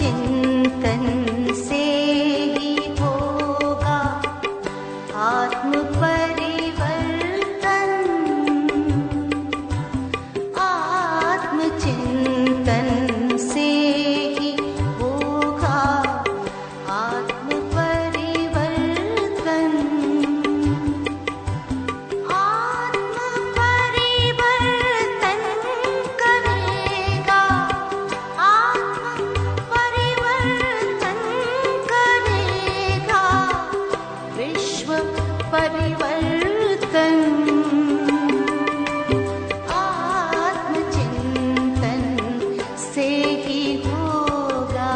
चिंतन से ही होगा आत्म परिवर्तन। आत्म चिंतन से ही होगा आत्म परिवर्तन। आत्म परिवर्तन करेगा, आत्म परिवर्तन करेगा विश्व परिवर्तन। आत्मचिंतन से ही होगा।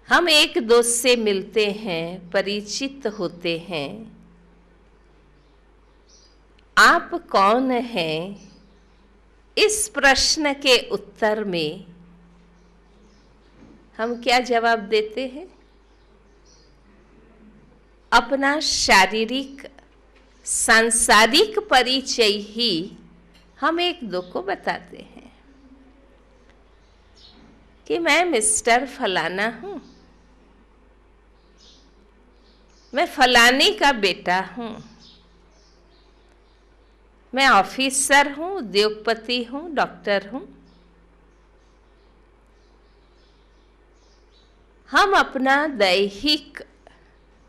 हम एक दोस्त से मिलते हैं, परिचित होते हैं। आप कौन हैं? इस प्रश्न के उत्तर में हम क्या जवाब देते हैं? अपना शारीरिक सांसारिक परिचय ही हम एक दो को बताते हैं कि मैं मिस्टर फलाना हूं, मैं फलाने का बेटा हूं, मैं ऑफिसर हूं, उद्योगपति हूं, डॉक्टर हूं। हम अपना दैहिक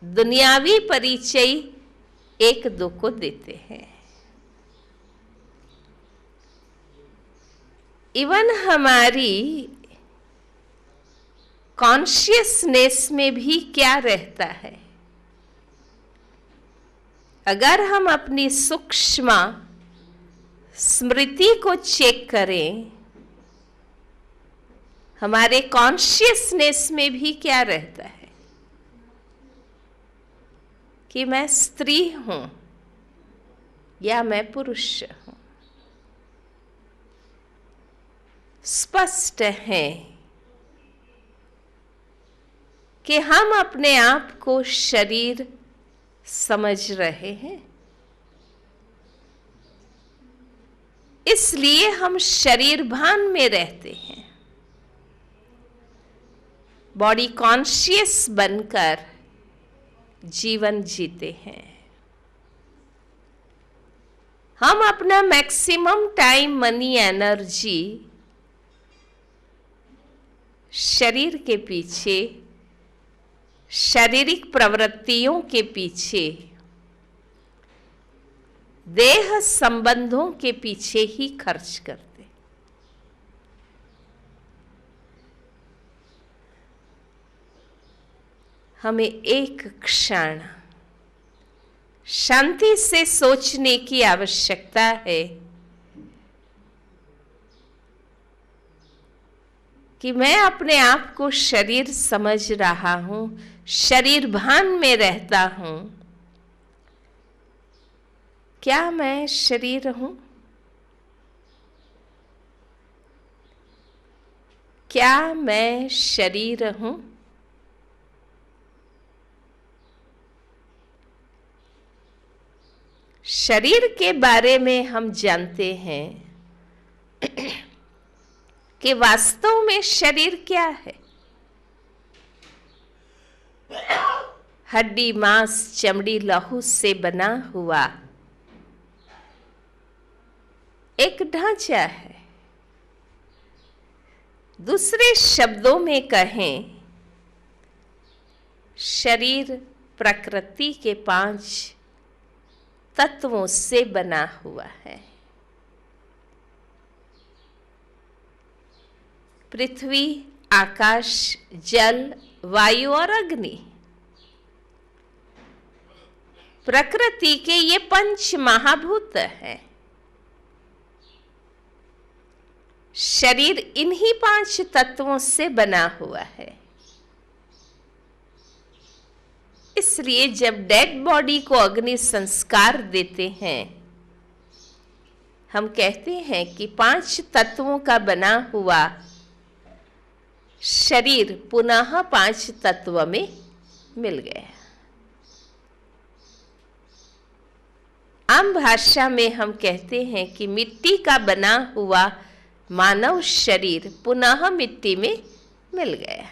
दुनियावी परिचय एक दो को देते हैं। इवन हमारी कॉन्शियसनेस में भी क्या रहता है? अगर हम अपनी सूक्ष्म स्मृति को चेक करें, हमारे कॉन्शियसनेस में भी क्या रहता है कि मैं स्त्री हूं या मैं पुरुष हूं। स्पष्ट है कि हम अपने आप को शरीर समझ रहे हैं, इसलिए हम शरीर भान में रहते हैं, बॉडी कॉन्शियस बनकर जीवन जीते हैं। हम अपना मैक्सिमम टाइम, मनी, एनर्जी शरीर के पीछे, शारीरिक प्रवृत्तियों के पीछे, देह संबंधों के पीछे ही खर्च करते। हमें एक क्षण शांति से सोचने की आवश्यकता है कि मैं अपने आप को शरीर समझ रहा हूं, शरीर भान में रहता हूं। क्या मैं शरीर हूं? क्या मैं शरीर हूं? शरीर के बारे में हम जानते हैं कि वास्तव में शरीर क्या है? हड्डी, मांस, चमड़ी, लहू से बना हुआ एक ढांचा है। दूसरे शब्दों में कहें, शरीर प्रकृति के 5 तत्वों से बना हुआ है। पृथ्वी, आकाश, जल, वायु और अग्नि। प्रकृति के ये 5 महाभूत हैं। शरीर इन्हीं 5 तत्वों से बना हुआ है। इसलिए जब डेड बॉडी को अग्नि संस्कार देते हैं, हम कहते हैं कि 5 तत्वों का बना हुआ शरीर पुनः 5 तत्व में मिल गया। आम भाषा में हम कहते हैं कि मिट्टी का बना हुआ मानव शरीर पुनः मिट्टी में मिल गया।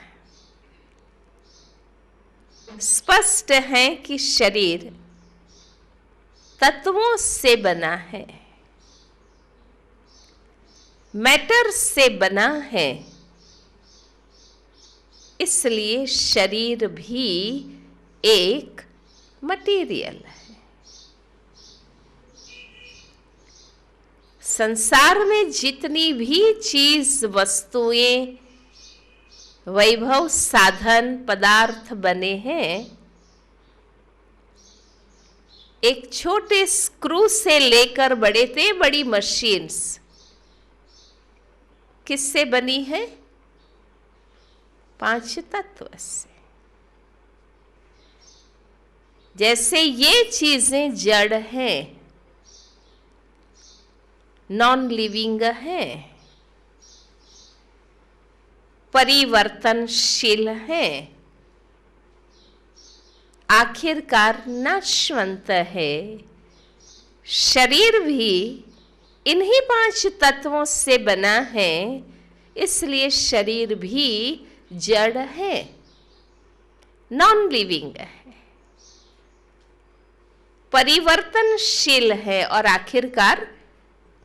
स्पष्ट है कि शरीर तत्वों से बना है, मैटर से बना है, इसलिए शरीर भी एक मटेरियल है। संसार में जितनी भी चीज, वस्तुएं, वैभव, साधन, पदार्थ बने हैं, एक छोटे स्क्रू से लेकर बड़े से बड़ी मशीन्स किससे बनी है? 5 तत्व से। जैसे ये चीजें जड़ हैं, नॉन लिविंग हैं, परिवर्तनशील हैं, आखिरकार नाशवंत है, शरीर भी इन्हीं 5 तत्वों से बना है, इसलिए शरीर भी जड़ है, नॉन लिविंग है, परिवर्तनशील है और आखिरकार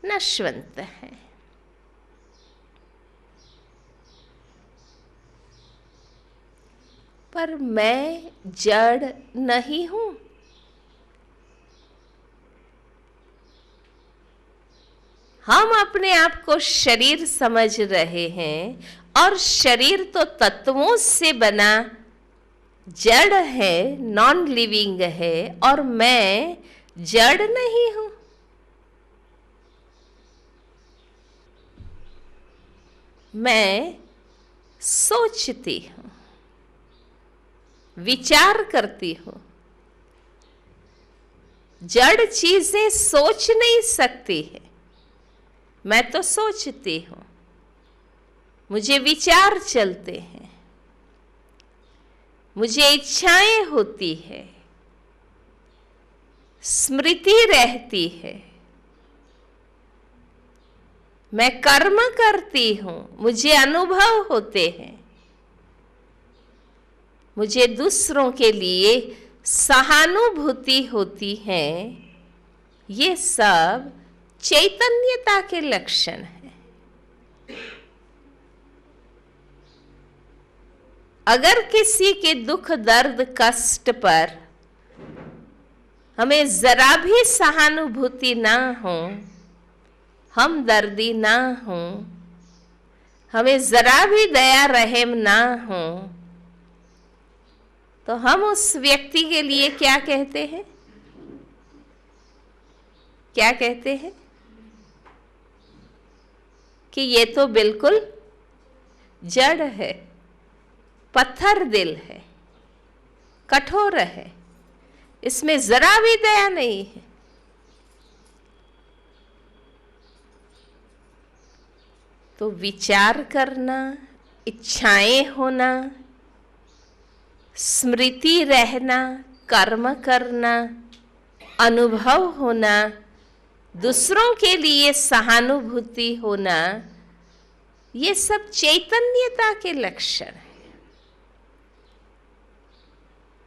नश्वंत है। पर मैं जड़ नहीं हूं। हम अपने आप को शरीर समझ रहे हैं और शरीर तो तत्वों से बना जड़ है, नॉन लिविंग है, और मैं जड़ नहीं हूं। मैं सोचती हूं, विचार करती हूं। जड़ चीजें सोच नहीं सकती है, मैं तो सोचती हूं, मुझे विचार चलते हैं, मुझे इच्छाएं होती है, स्मृति रहती है, मैं कर्म करती हूं, मुझे अनुभव होते हैं, मुझे दूसरों के लिए सहानुभूति होती है। ये सब चैतन्यता के लक्षण हैं। अगर किसी के दुख, दर्द, कष्ट पर हमें जरा भी सहानुभूति ना हो, हमदर्दी ना हो, हमें जरा भी दया रहम ना हो, तो हम उस व्यक्ति के लिए क्या कहते हैं? क्या कहते हैं? कि ये तो बिल्कुल जड़ है, पत्थर दिल है, कठोर है, इसमें जरा भी दया नहीं है। तो विचार करना, इच्छाएं होना, स्मृति रहना, कर्म करना, अनुभव होना, दूसरों के लिए सहानुभूति होना, ये सब चैतन्यता के लक्षण हैं।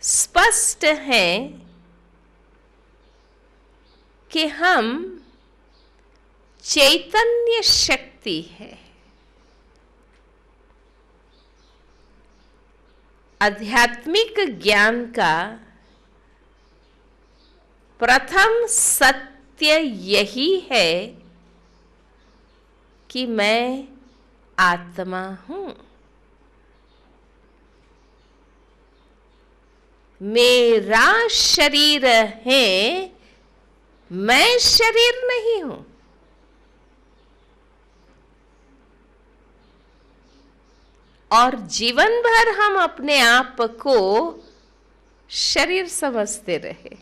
स्पष्ट है कि हम चैतन्य शक्ति है। आध्यात्मिक ज्ञान का प्रथम सत्य यही है कि मैं आत्मा हूं, मेरा शरीर है, मैं शरीर नहीं हूं। और जीवन भर हम अपने आप को शरीर समझते रहे।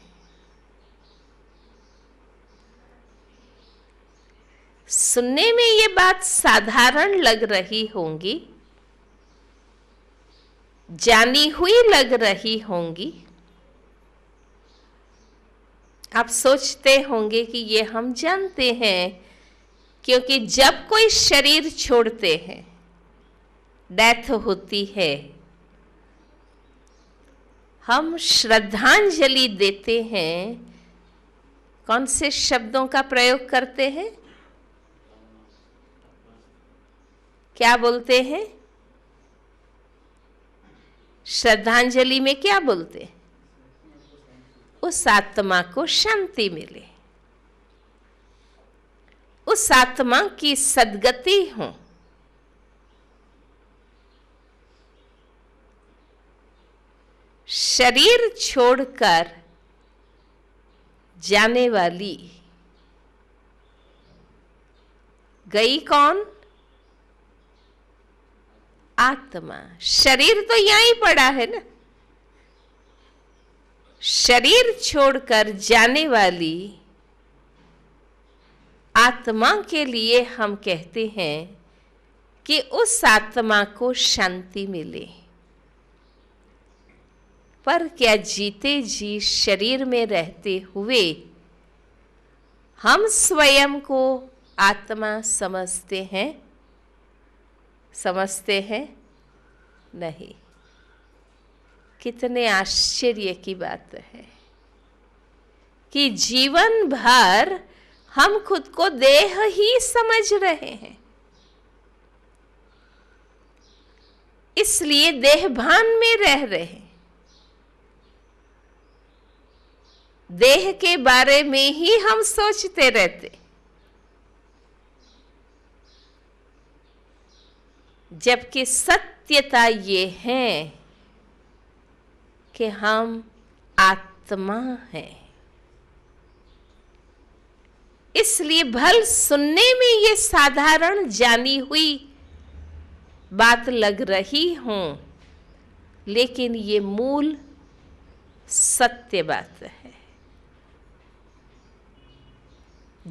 सुनने में ये बात साधारण लग रही होंगी, जानी हुई लग रही होंगी, आप सोचते होंगे कि ये हम जानते हैं, क्योंकि जब कोई शरीर छोड़ते हैं, डेथ होती है, हम श्रद्धांजलि देते हैं। कौन से शब्दों का प्रयोग करते हैं? क्या बोलते हैं? श्रद्धांजलि में क्या बोलते हैं? उस आत्मा को शांति मिले, उस आत्मा की सद्गति हो। शरीर छोड़कर जाने वाली गई कौन? आत्मा। शरीर तो यहीं पड़ा है ना। शरीर छोड़कर जाने वाली आत्मा के लिए हम कहते हैं कि उस आत्मा को शांति मिले। पर क्या जीते जी शरीर में रहते हुए हम स्वयं को आत्मा समझते हैं? समझते हैं? नहीं। कितने आश्चर्य की बात है कि जीवन भर हम खुद को देह ही समझ रहे हैं, इसलिए देह भान में रह रहे हैं। देह के बारे में ही हम सोचते रहते, जबकि सत्यता ये है कि हम आत्मा हैं। इसलिए भल सुनने में ये साधारण जानी हुई बात लग रही हो, लेकिन ये मूल सत्य बात है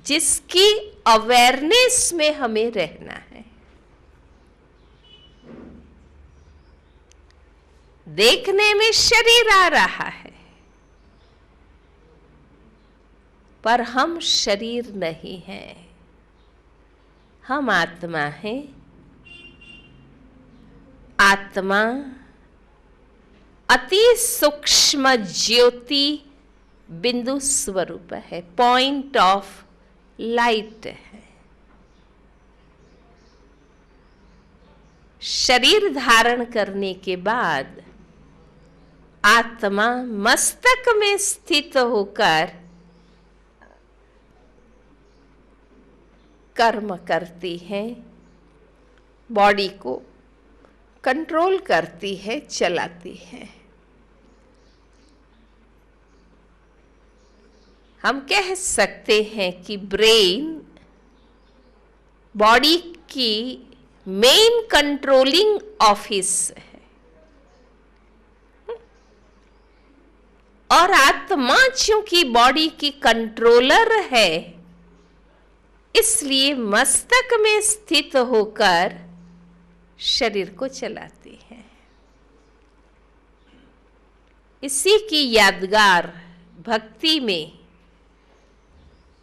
जिसकी अवेयरनेस में हमें रहना है। देखने में शरीर आ रहा है, पर हम शरीर नहीं हैं, हम आत्मा हैं। आत्मा अति सूक्ष्म ज्योति बिंदु स्वरूप है, पॉइंट ऑफ लाइट है। शरीर धारण करने के बाद आत्मा मस्तक में स्थित होकर कर्म करती है, बॉडी को कंट्रोल करती है, चलाती है। हम कह सकते हैं कि ब्रेन बॉडी की मेन कंट्रोलिंग ऑफिस है और आत्मा चूंकि बॉडी की कंट्रोलर है, इसलिए मस्तक में स्थित होकर शरीर को चलाती है। इसी की यादगार भक्ति में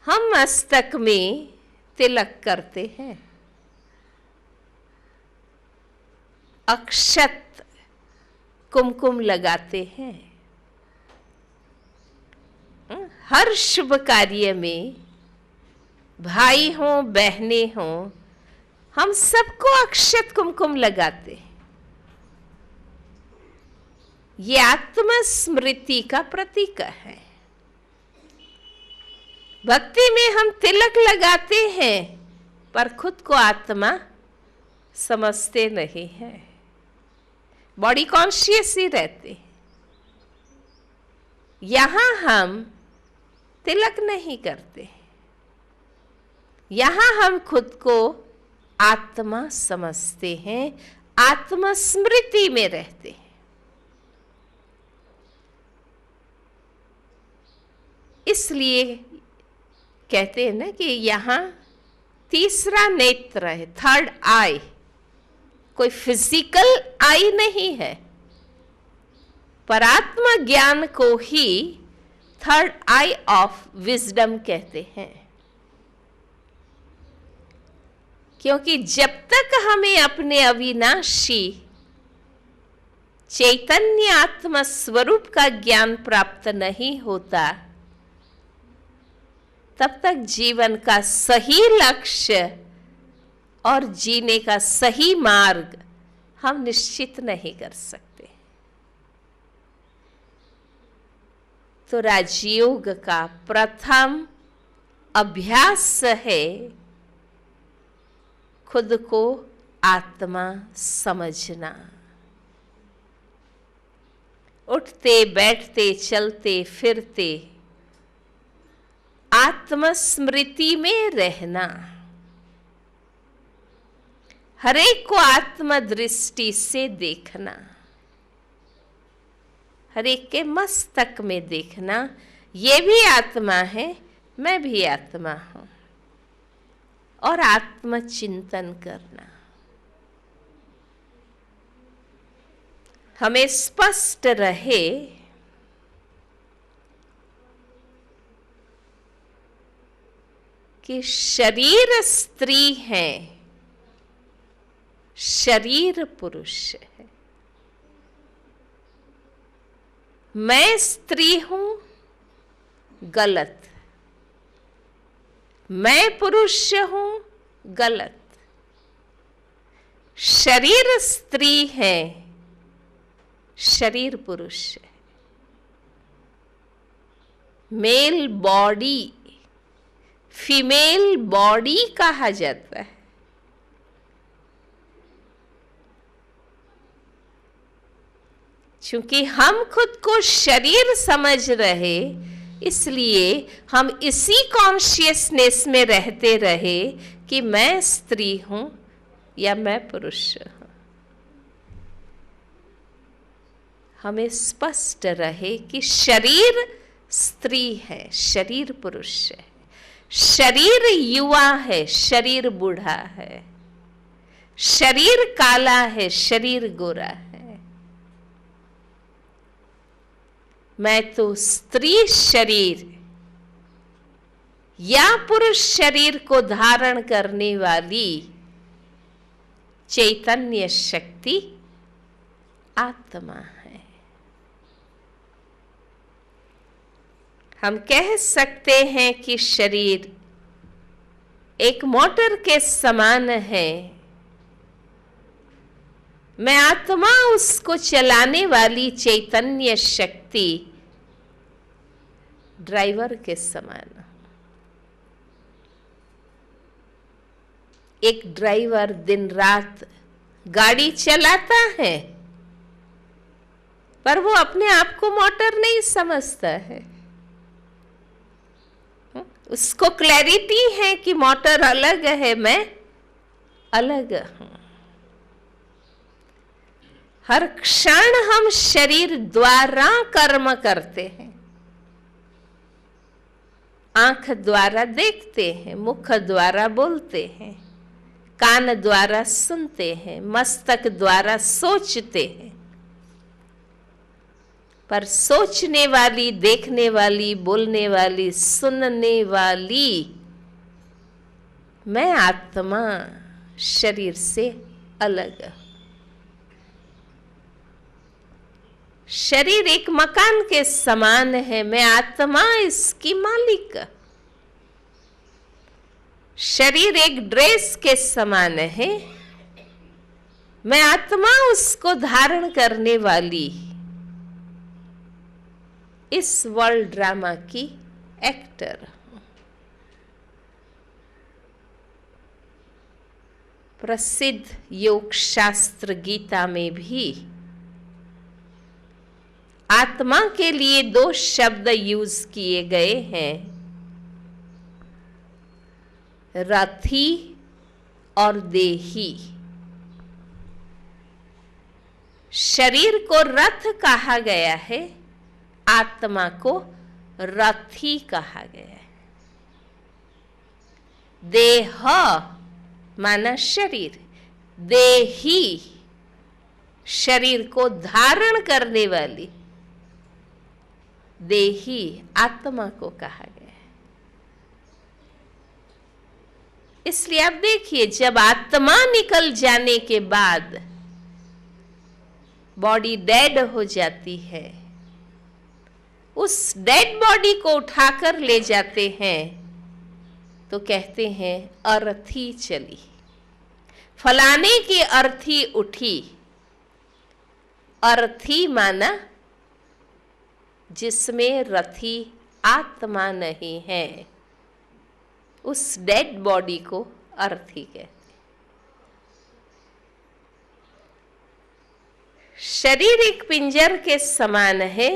हम मस्तक में तिलक करते हैं, अक्षत कुमकुम लगाते हैं। हर शुभ कार्य में भाई हों बहनें हों, हम सबको अक्षत कुमकुम लगाते हैं। ये आत्मस्मृति का प्रतीक है। भक्ति में हम तिलक लगाते हैं, पर खुद को आत्मा समझते नहीं है, बॉडी कॉन्शियस ही रहते। यहां हम तिलक नहीं करते, यहां हम खुद को आत्मा समझते हैं, आत्मस्मृति में रहते हैं। इसलिए कहते हैं ना कि यहां तीसरा नेत्र है, थर्ड आई। कोई फिजिकल आई नहीं है, पर आत्म ज्ञान को ही थर्ड आई ऑफ विजडम कहते हैं, क्योंकि जब तक हमें अपने अविनाशी चैतन्य आत्मा स्वरूप का ज्ञान प्राप्त नहीं होता, तब तक जीवन का सही लक्ष्य और जीने का सही मार्ग हम निश्चित नहीं कर सकते। तो राजयोग का प्रथम अभ्यास है खुद को आत्मा समझना। उठते बैठते चलते फिरते आत्मस्मृति में रहना, हरेक को आत्म दृष्टि से देखना, हरेक के मस्तक में देखना, ये भी आत्मा है, मैं भी आत्मा हूं, और आत्मचिंतन करना। हमें स्पष्ट रहे कि शरीर स्त्री है, शरीर पुरुष है। मैं स्त्री हूं, गलत। मैं पुरुष हूं, गलत। शरीर स्त्री है, शरीर पुरुष है। मेल बॉडी फीमेल बॉडी कहा जाता है। क्योंकि हम खुद को शरीर समझ रहे, इसलिए हम इसी कॉन्शियसनेस में रहते रहे कि मैं स्त्री हूं या मैं पुरुष हूं। हमें स्पष्ट रहे कि शरीर स्त्री है, शरीर पुरुष है, शरीर युवा है, शरीर बूढ़ा है, शरीर काला है, शरीर गोरा है। मैं तो स्त्री शरीर या पुरुष शरीर को धारण करने वाली चैतन्य शक्ति आत्मा है। हम कह सकते हैं कि शरीर एक मोटर के समान है, मैं आत्मा उसको चलाने वाली चैतन्य शक्ति ड्राइवर के समान हूं। एक ड्राइवर दिन रात गाड़ी चलाता है, पर वो अपने आप को मोटर नहीं समझता है। उसको क्लैरिटी है कि मोटर अलग है, मैं अलग हूं। हर क्षण हम शरीर द्वारा कर्म करते हैं। आंख द्वारा देखते हैं, मुख द्वारा बोलते हैं, कान द्वारा सुनते हैं, मस्तक द्वारा सोचते हैं। पर सोचने वाली, देखने वाली, बोलने वाली, सुनने वाली मैं आत्मा शरीर से अलग हूं। शरीर एक मकान के समान है, मैं आत्मा इसकी मालिक। शरीर एक ड्रेस के समान है, मैं आत्मा उसको धारण करने वाली इस वर्ल्ड ड्रामा की एक्टर हूं। प्रसिद्ध योग शास्त्र गीता में भी आत्मा के लिए 2 शब्द यूज किए गए हैं, रथी और देही। शरीर को रथ कहा गया है, आत्मा को रथी कहा गया है। देह माना शरीर, देही शरीर को धारण करने वाली। देही आत्मा को कहा गया है। इसलिए आप देखिए, जब आत्मा निकल जाने के बाद बॉडी डेड हो जाती है, उस डेड बॉडी को उठाकर ले जाते हैं तो कहते हैं अर्थी चली, फलाने की अर्थी उठी। अर्थी माना जिसमें रथी आत्मा नहीं है, उस डेड बॉडी को अर्थी कहते हैं। शरीर एक पिंजर के समान है,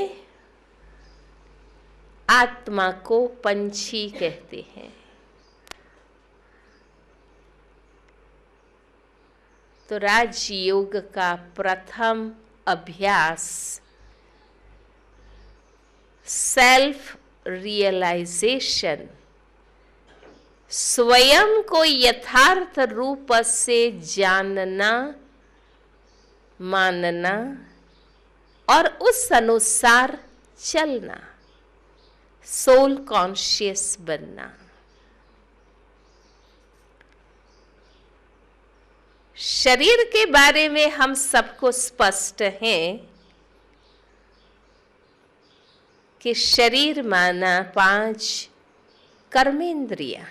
आत्मा को पंछी कहते हैं। तो राजयोग का प्रथम अभ्यास सेल्फ रियलाइजेशन, स्वयं को यथार्थ रूप से जानना, मानना और उस अनुसार चलना, सोल कॉन्शियस बनना। शरीर के बारे में हम सबको स्पष्ट है कि शरीर माना 5 कर्मेंद्रियां,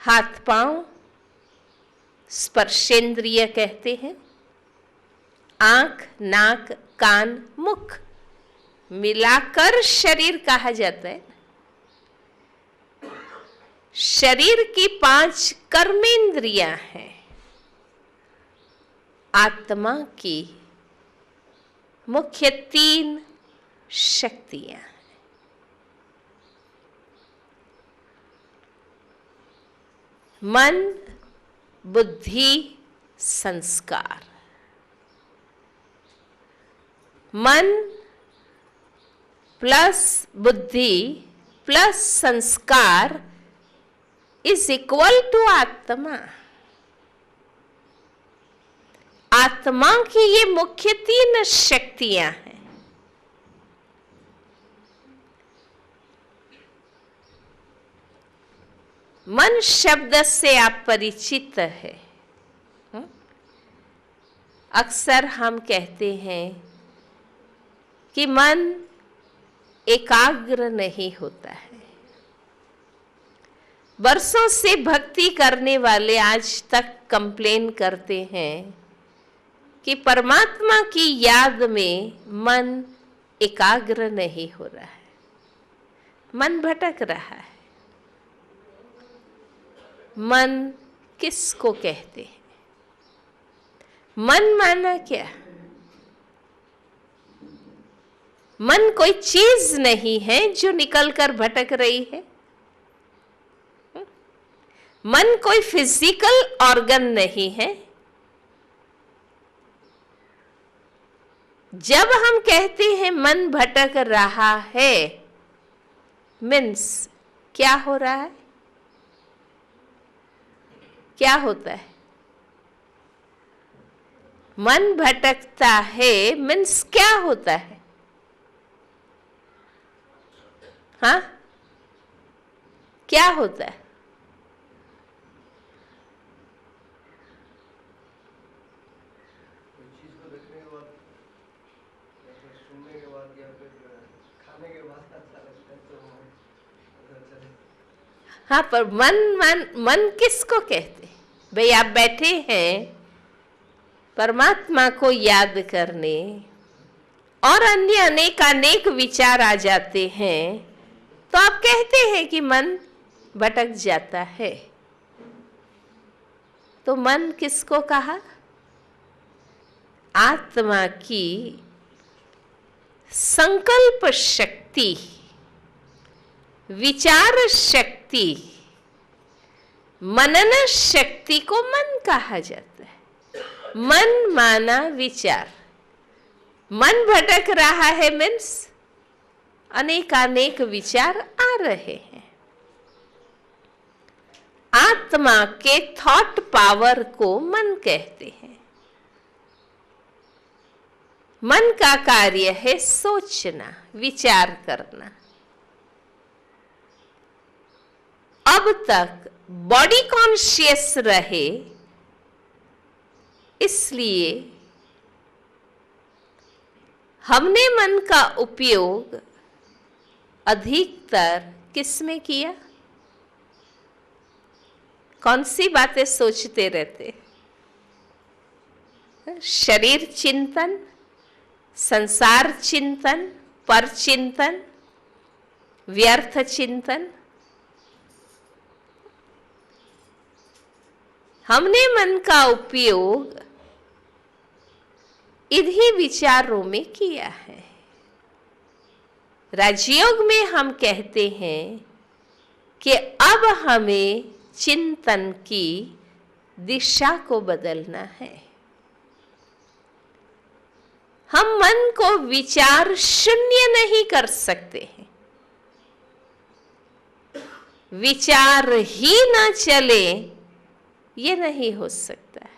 हाथ पांव स्पर्शेंद्रिय कहते हैं, आंख, नाक, कान, मुख मिलाकर शरीर कहा जाता है। शरीर की 5 कर्मेंद्रियां हैं। आत्मा की मुख्य 3 शक्तियां हैं। मन, बुद्धि, संस्कार। मन प्लस बुद्धि प्लस संस्कार इज इक्वल टू आत्मा। आत्मा की ये मुख्य 3 शक्तियां हैं। मन शब्द से आप परिचित है। अक्सर हम कहते हैं कि मन एकाग्र नहीं होता है। बरसों से भक्ति करने वाले आज तक कंप्लेन करते हैं कि परमात्मा की याद में मन एकाग्र नहीं हो रहा है, मन भटक रहा है। मन किसको कहते हैं? मन माना क्या? मन कोई चीज नहीं है जो निकलकर भटक रही है। मन कोई फिजिकल ऑर्गन नहीं है। जब हम कहते हैं मन भटक रहा है, मीन्स क्या हो रहा है? क्या होता है? मन भटकता है मीन्स क्या होता है? हाँ, क्या होता है? हाँ, पर मन किसको कहते? भाई आप बैठे हैं परमात्मा को याद करने और अन्य अनेक विचार आ जाते हैं तो आप कहते हैं कि मन भटक जाता है। तो मन किसको कहा? आत्मा की संकल्प शक्ति, विचार शक्ति, मनन शक्ति को मन कहा जाता है। मन माना विचार। मन भटक रहा है मीन्स अनेक विचार आ रहे हैं। आत्मा के थॉट पावर को मन कहते हैं। मन का कार्य है सोचना, विचार करना। अब तक बॉडी कॉन्शियस रहे, इसलिए हमने मन का उपयोग अधिकतर किस में किया? कौन सी बातें सोचते रहते? शरीर चिंतन, संसार चिंतन, पर चिंतन, व्यर्थ चिंतन। हमने मन का उपयोग इन्हीं विचारों में किया है। राजयोग में हम कहते हैं कि अब हमें चिंतन की दिशा को बदलना है। हम मन को विचार शून्य नहीं कर सकते हैं। विचार ही ना चले, ये नहीं हो सकता है।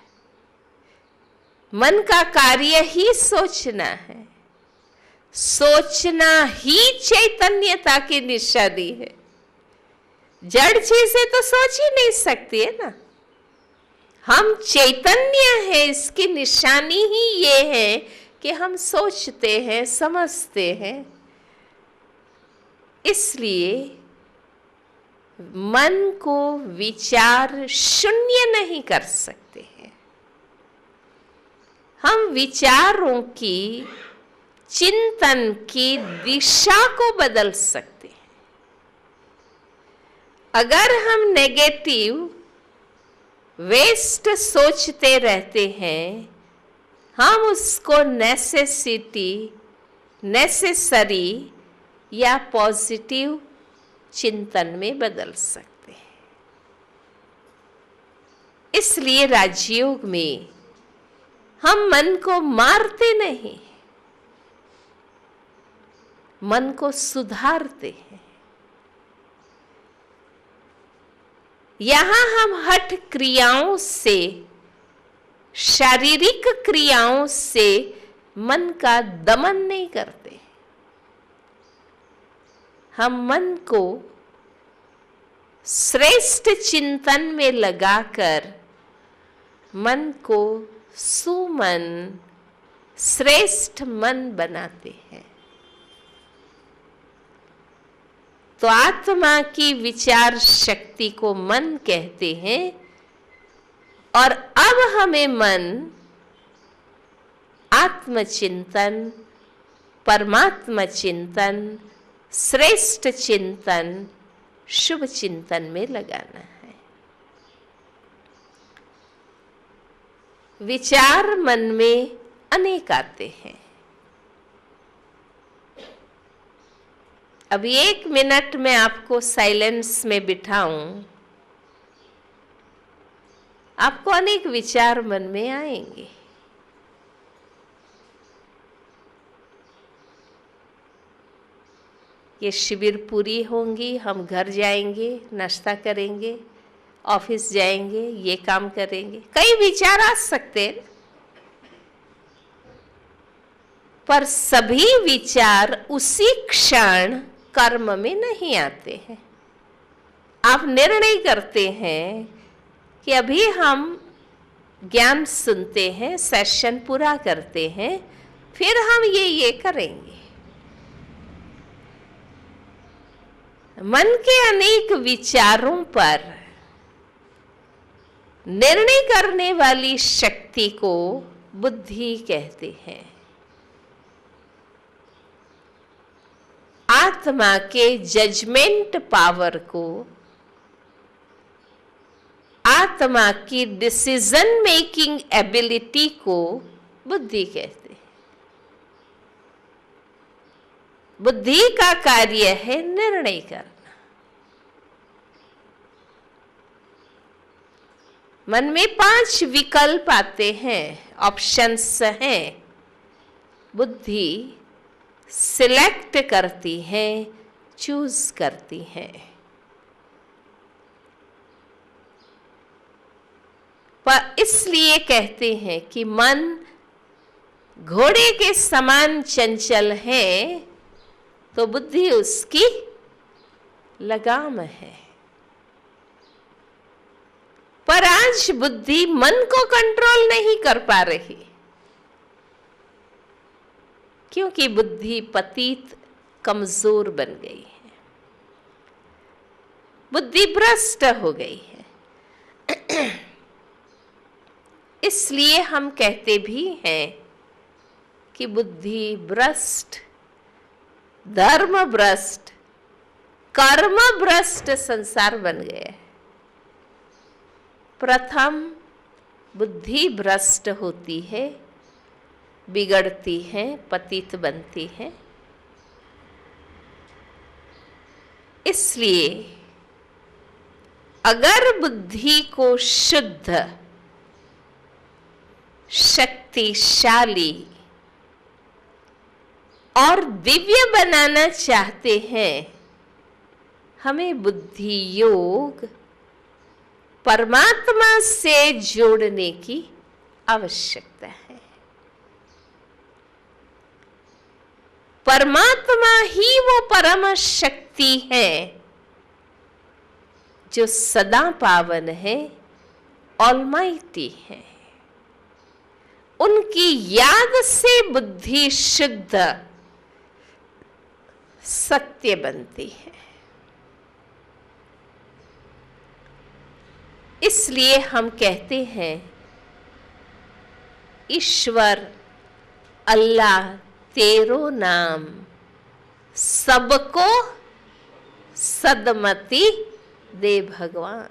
मन का कार्य ही सोचना है। सोचना ही चैतन्यता की निशानी है। जड़ चीजें तो सोच ही नहीं सकती है ना। हम चैतन्य है, इसकी निशानी ही ये है कि हम सोचते हैं, समझते हैं। इसलिए मन को विचार शून्य नहीं कर सकते हैं। हम विचारों की, चिंतन की दिशा को बदल सकते हैं। अगर हम नेगेटिव, वेस्ट सोचते रहते हैं, हम उसको नेसेसरी या पॉजिटिव चिंतन में बदल सकते हैं। इसलिए राजयोग में हम मन को मारते नहीं, मन को सुधारते हैं। यहां हम हठ क्रियाओं से, शारीरिक क्रियाओं से मन का दमन नहीं करते। हम मन को श्रेष्ठ चिंतन में लगाकर मन को सुमन, श्रेष्ठ मन बनाते हैं। तो आत्मा की विचार शक्ति को मन कहते हैं। और अब हमें मन आत्मचिंतन, परमात्मा चिंतन, श्रेष्ठ चिंतन, शुभ चिंतन में लगाना है। विचार मन में अनेक आते हैं। अभी 1 मिनट में आपको साइलेंस में बिठाऊं, आपको अनेक विचार मन में आएंगे। ये शिविर पूरी होंगी, हम घर जाएंगे, नाश्ता करेंगे, ऑफिस जाएंगे, ये काम करेंगे, कई विचार आ सकते हैं। पर सभी विचार उसी क्षण कर्म में नहीं आते हैं। आप निर्णय करते हैं कि अभी हम ज्ञान सुनते हैं, सेशन पूरा करते हैं, फिर हम ये करेंगे। मन के अनेक विचारों पर निर्णय करने वाली शक्ति को बुद्धि कहते हैं। आत्मा के जजमेंट पावर को, आत्मा की डिसीजन मेकिंग एबिलिटी को बुद्धि कहते हैं। बुद्धि का कार्य है निर्णय करना। मन में 5 विकल्प आते हैं, ऑप्शंस हैं। बुद्धि सिलेक्ट करती है, चूज करती है। पर इसलिए कहते हैं कि मन घोड़े के समान चंचल है तो बुद्धि उसकी लगाम है। पर आज बुद्धि मन को कंट्रोल नहीं कर पा रही, क्योंकि बुद्धि पतित कमजोर बन गई है, बुद्धि भ्रष्ट हो गई है। इसलिए हम कहते भी हैं कि बुद्धि भ्रष्ट, धर्म भ्रष्ट, कर्म भ्रष्ट संसार बन गया है। प्रथम बुद्धि भ्रष्ट होती है, बिगड़ती है, पतित बनती है। इसलिए अगर बुद्धि को शुद्ध, शक्तिशाली और दिव्य बनाना चाहते हैं, हमें बुद्धि योग परमात्मा से जोड़ने की आवश्यकता है। परमात्मा ही वो परम शक्ति है जो सदा पावन है, ऑलमाइटी है। उनकी याद से बुद्धि शुद्ध, सत्य बनती है। इसलिए हम कहते हैं ईश्वर, अल्लाह तेरो नाम, सबको सदमति दे भगवान।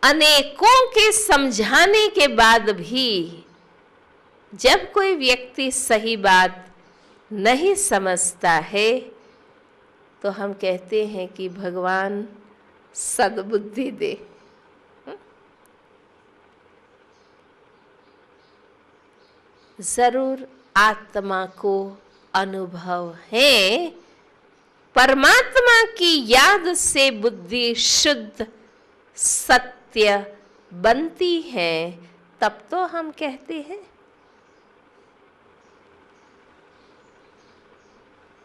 अनेकों के समझाने के बाद भी जब कोई व्यक्ति सही बात नहीं समझता है तो हम कहते हैं कि भगवान सद्बुद्धि दे। जरूर आत्मा को अनुभव है, परमात्मा की याद से बुद्धि शुद्ध, सत्य बनती है, तब तो हम कहते हैं।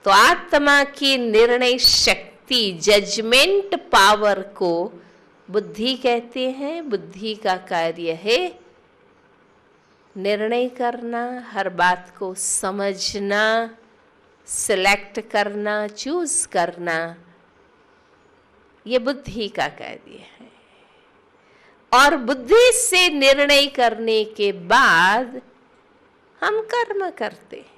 तो आत्मा की निर्णय शक्ति, जजमेंट पावर को बुद्धि कहते हैं। बुद्धि का कार्य है निर्णय करना, हर बात को समझना, सिलेक्ट करना, चूज करना, ये बुद्धि का कार्य है। और बुद्धि से निर्णय करने के बाद हम कर्म करते हैं।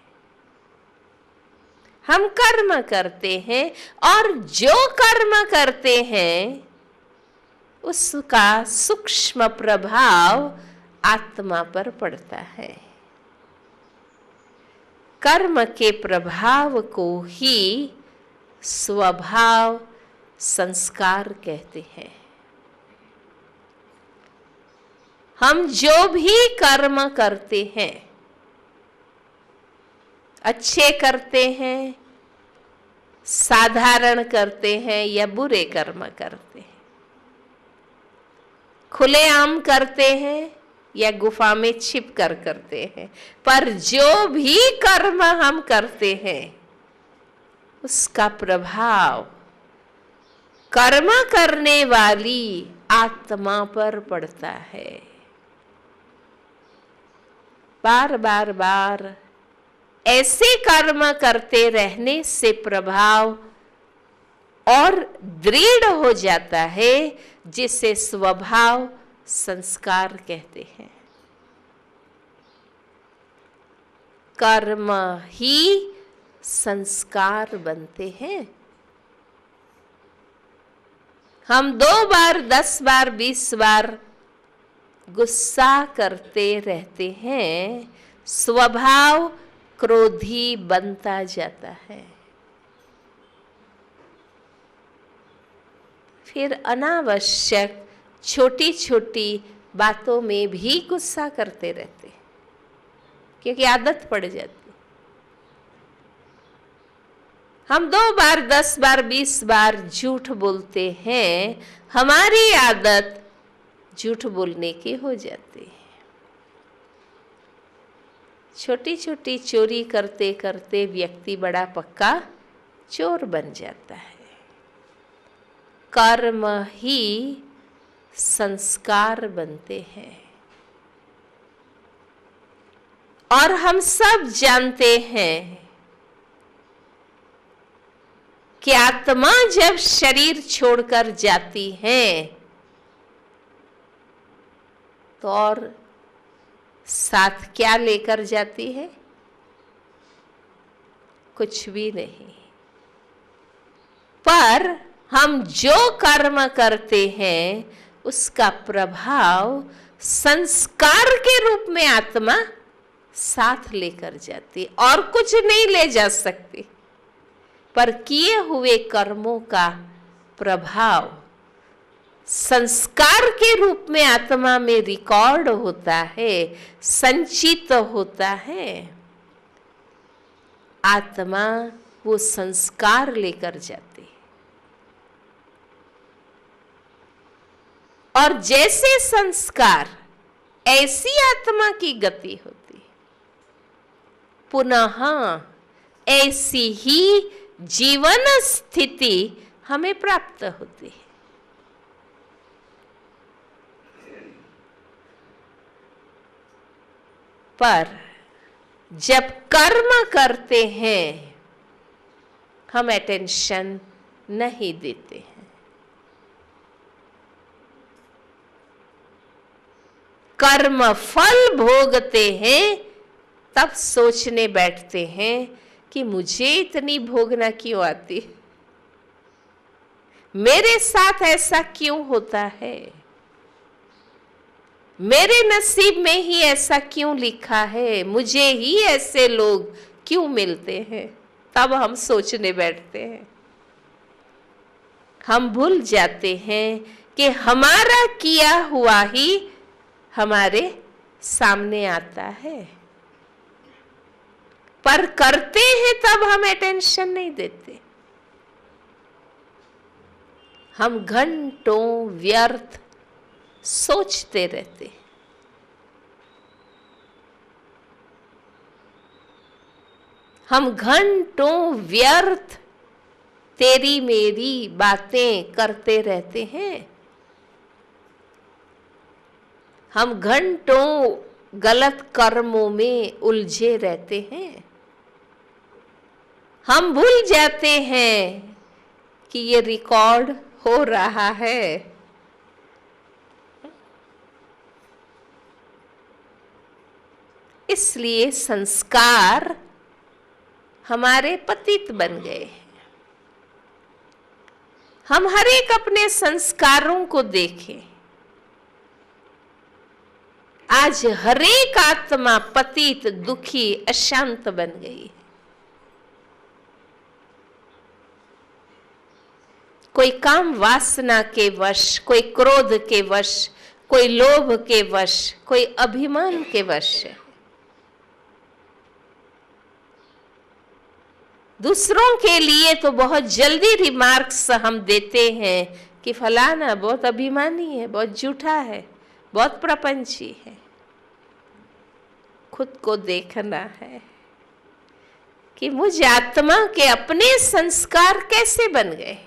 हम कर्म करते हैं और जो कर्म करते हैं उसका सूक्ष्म प्रभाव आत्मा पर पड़ता है। कर्म के प्रभाव को ही स्वभाव संस्कार कहते हैं। हम जो भी कर्म करते हैं, अच्छे करते हैं, साधारण करते हैं या बुरे कर्म करते हैं, खुलेआम करते हैं या गुफा में छिप कर करते हैं, पर जो भी कर्म हम करते हैं उसका प्रभाव कर्म करने वाली आत्मा पर पड़ता है। बार बार बार ऐसे कर्म करते रहने से प्रभाव और दृढ़ हो जाता है, जिसे स्वभाव संस्कार कहते हैं। कर्म ही संस्कार बनते हैं। हम 2 बार, 10 बार, 20 बार गुस्सा करते रहते हैं, स्वभाव क्रोधी बनता जाता है। फिर अनावश्यक छोटी छोटी बातों में भी गुस्सा करते रहते हैं, क्योंकि आदत पड़ जाती। हम 2 बार, 10 बार, 20 बार झूठ बोलते हैं, हमारी आदत झूठ बोलने की हो जाती है। छोटी छोटी चोरी करते करते व्यक्ति बड़ा पक्का चोर बन जाता है। कर्म ही संस्कार बनते हैं। और हम सब जानते हैं कि आत्मा जब शरीर छोड़कर जाती है तो और साथ क्या लेकर जाती है? कुछ भी नहीं। पर हम जो कर्म करते हैं उसका प्रभाव संस्कार के रूप में आत्मा साथ लेकर जाती, और कुछ नहीं ले जा सकती। पर किए हुए कर्मों का प्रभाव संस्कार के रूप में आत्मा में रिकॉर्ड होता है, संचित होता है। आत्मा वो संस्कार लेकर जाती है। और जैसे संस्कार ऐसी आत्मा की गति होती, पुनः ऐसी ही जीवन स्थिति हमें प्राप्त होती है। पर जब कर्म करते हैं हम अटेंशन नहीं देते हैं। कर्म फल भोगते हैं तब सोचने बैठते हैं कि मुझे इतनी भोगना क्यों आती, मेरे साथ ऐसा क्यों होता है, मेरे नसीब में ही ऐसा क्यों लिखा है, मुझे ही ऐसे लोग क्यों मिलते हैं। तब हम सोचने बैठते हैं। हम भूल जाते हैं कि हमारा किया हुआ ही हमारे सामने आता है। पर करते हैं तब हम अटेंशन नहीं देते। हम घंटों व्यर्थ सोचते रहते। हम घंटों व्यर्थ तेरी मेरी बातें करते रहते हैं। हम घंटों गलत कर्मों में उलझे रहते हैं। हम भूल जाते हैं कि ये रिकॉर्ड हो रहा है। इसलिए संस्कार हमारे पतित बन गए। हम हर एक अपने संस्कारों को देखें। आज हर एक आत्मा पतित, दुखी, अशांत बन गई। कोई काम वासना के वश, कोई क्रोध के वश, कोई लोभ के वश, कोई अभिमान के वश। दूसरों के लिए तो बहुत जल्दी रिमार्क्स हम देते हैं कि फलाना बहुत अभिमानी है, बहुत झूठा है, बहुत प्रपंची है। खुद को देखना है कि मुझ आत्मा के अपने संस्कार कैसे बन गए।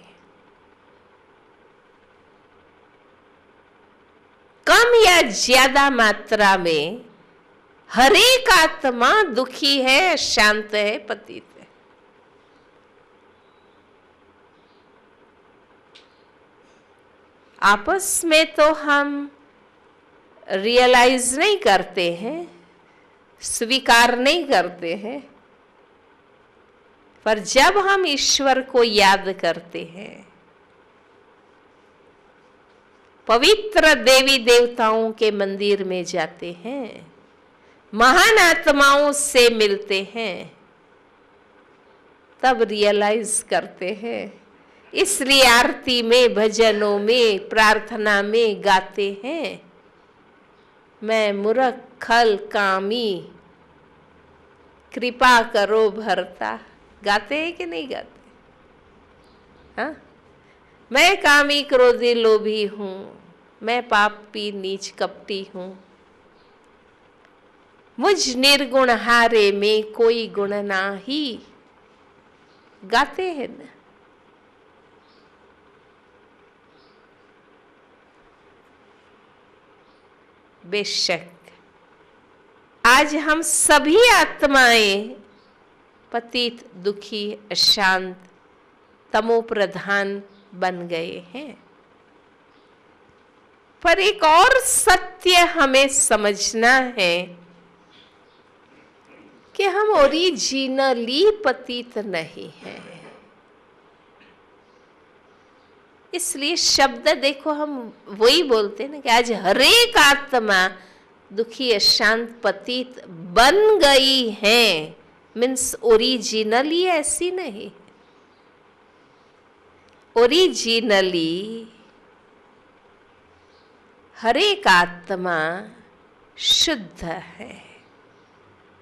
कम या ज्यादा मात्रा में हर एक आत्मा दुखी है, शांत है, पतित है। आपस में तो हम रियलाइज नहीं करते हैं, स्वीकार नहीं करते हैं, पर जब हम ईश्वर को याद करते हैं, पवित्र देवी देवताओं के मंदिर में जाते हैं, महान आत्माओं से मिलते हैं, तब रियलाइज करते हैं। इसलिए आरती में, भजनों में, प्रार्थना में गाते हैं, मैं मूर्ख खल कामी कृपा करो भरता। गाते हैं कि नहीं गाते? हाँ, मैं कामी क्रोधी लोभी हूं, मैं पापी नीच कपटी हूं। मुझ निर्गुण हारे में कोई गुण नाही, गाते हैं ना। बेशक आज हम सभी आत्माएं पतित, दुखी, अशांत, तमो प्रधान बन गए हैं, पर एक और सत्य हमें समझना है कि हम ओरिजिनली पतित नहीं हैं। इसलिए शब्द देखो, हम वही बोलते हैं ना कि आज हर एक आत्मा दुखी, अशांत, पतित बन गई है, मीन्स ओरिजिनली ऐसी नहीं। ओरिजिनली हर एक आत्मा शुद्ध है,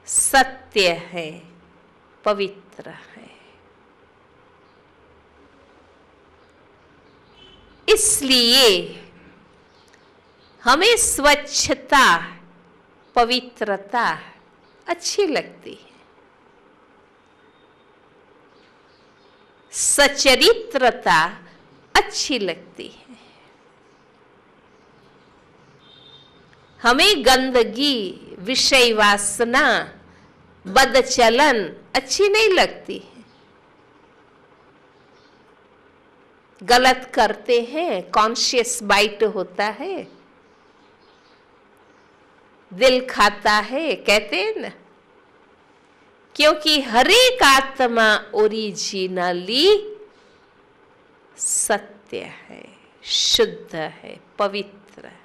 सत्य है, पवित्र है। इसलिए हमें स्वच्छता, पवित्रता अच्छी लगती है, सचरित्रता अच्छी लगती है। हमें गंदगी, विषय वासना, बदचलन अच्छी नहीं लगती है। गलत करते हैं, कॉन्शियस बाइट होता है, दिल खाता है, कहते हैं ना, क्योंकि हर एक आत्मा ओरिजिनली सत्य है, शुद्ध है, पवित्र है।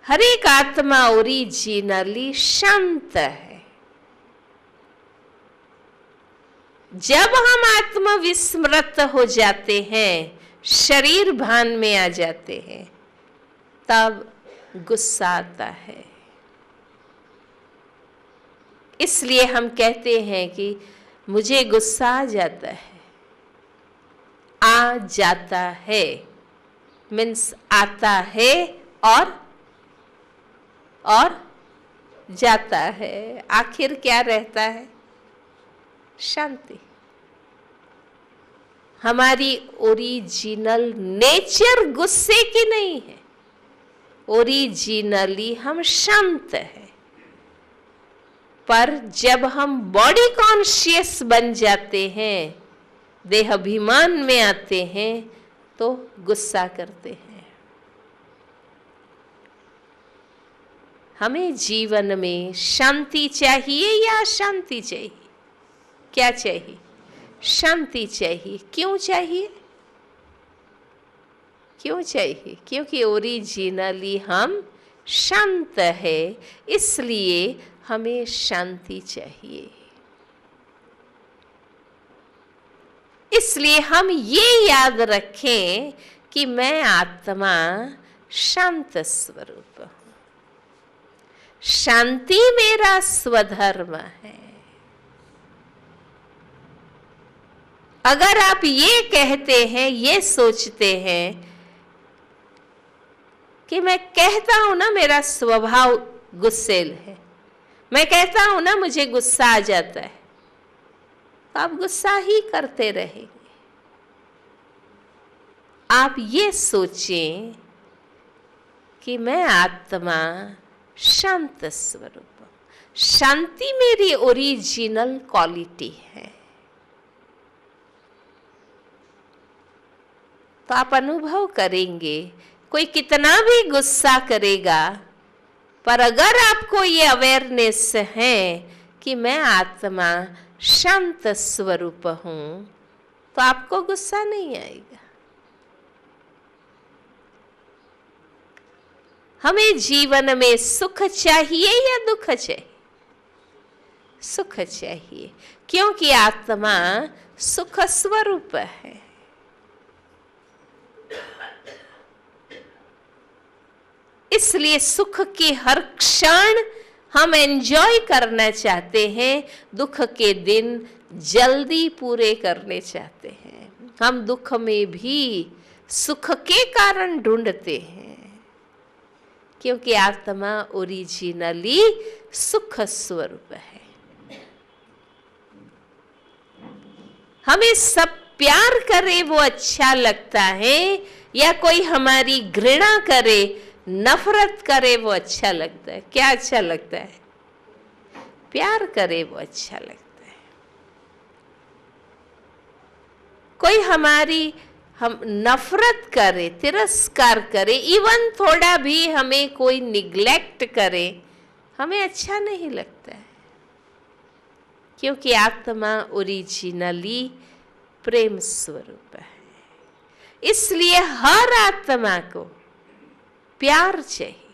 हर एक आत्मा ओरिजिनली शांत है। जब हम आत्मा विस्मृत हो जाते हैं, शरीर भान में आ जाते हैं, तब गुस्सा आता है। इसलिए हम कहते हैं कि मुझे गुस्सा आ जाता है। आ जाता है मीन्स आता है और जाता है। आखिर क्या रहता है? शांति। हमारी ओरिजिनल नेचर गुस्से की नहीं है, ओरिजिनली हम शांत हैं। पर जब हम बॉडी कॉन्शियस बन जाते हैं, देह अभिमान में आते हैं, तो गुस्सा करते हैं। हमें जीवन में शांति चाहिए या अशांति चाहिए? क्या चाहिए? शांति चाहिए। क्यों चाहिए? क्यों चाहिए? क्योंकि ओरिजिनली हम शांत है, इसलिए हमें शांति चाहिए। इसलिए हम ये याद रखें कि मैं आत्मा शांत स्वरूप हूं। शांति मेरा स्वधर्म है। अगर आप ये कहते हैं, ये सोचते हैं कि मैं कहता हूं ना मेरा स्वभाव गुस्सेल है, मैं कहता हूं ना मुझे गुस्सा आ जाता है, तो आप गुस्सा ही करते रहेंगे। आप ये सोचें कि मैं आत्मा शांत स्वरूप हूं। शांति मेरी ओरिजिनल क्वालिटी है। तो आप अनुभव करेंगे, कोई कितना भी गुस्सा करेगा, पर अगर आपको ये अवेयरनेस है कि मैं आत्मा शांत स्वरूप हूं, तो आपको गुस्सा नहीं आएगा। हमें जीवन में सुख चाहिए या दुख चाहिए? सुख चाहिए, क्योंकि आत्मा सुख स्वरूप है। इसलिए सुख के हर क्षण हम एंजॉय करना चाहते हैं, दुख के दिन जल्दी पूरे करने चाहते हैं। हम दुख में भी सुख के कारण ढूंढते हैं, क्योंकि आत्मा ओरिजिनली सुख स्वरूप है। हमें सब प्यार करे वो अच्छा लगता है, या कोई हमारी घृणा करे, नफरत करे वो अच्छा लगता है? क्या अच्छा लगता है? प्यार करे वो अच्छा लगता है। कोई हमारी हम नफरत करे, तिरस्कार करे, इवन थोड़ा भी हमें कोई निग्लेक्ट करे, हमें अच्छा नहीं लगता है। क्योंकि आत्मा ओरिजिनली प्रेम स्वरूप है। इसलिए हर आत्मा को प्यार चाहिए।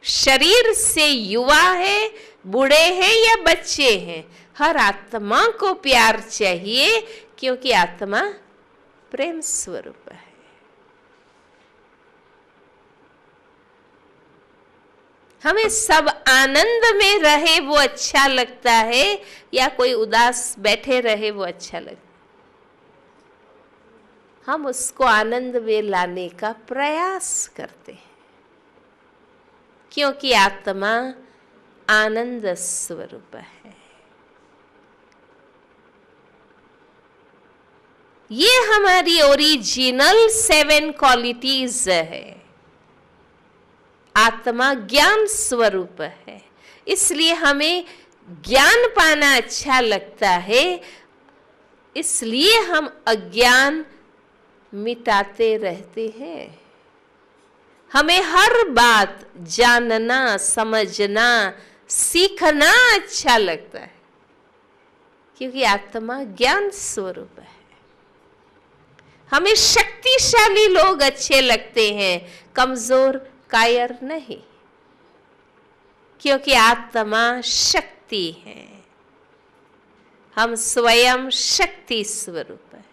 शरीर से युवा है, बूढ़े हैं या बच्चे हैं, हर आत्मा को प्यार चाहिए, क्योंकि आत्मा प्रेम स्वरूप है। हमें सब आनंद में रहे वो अच्छा लगता है, या कोई उदास बैठे रहे वो अच्छा लगता है? हम उसको आनंद में लाने का प्रयास करते हैं, क्योंकि आत्मा आनंद स्वरूप है। ये हमारी ओरिजिनल 7 क्वालिटीज है। आत्मा ज्ञान स्वरूप है, इसलिए हमें ज्ञान पाना अच्छा लगता है। इसलिए हम अज्ञान मिटाते रहते हैं। हमें हर बात जानना, समझना, सीखना अच्छा लगता है, क्योंकि आत्मा ज्ञान स्वरूप है। हमें शक्तिशाली लोग अच्छे लगते हैं, कमजोर कायर नहीं, क्योंकि आत्मा शक्ति है। हम स्वयं शक्ति स्वरूप है।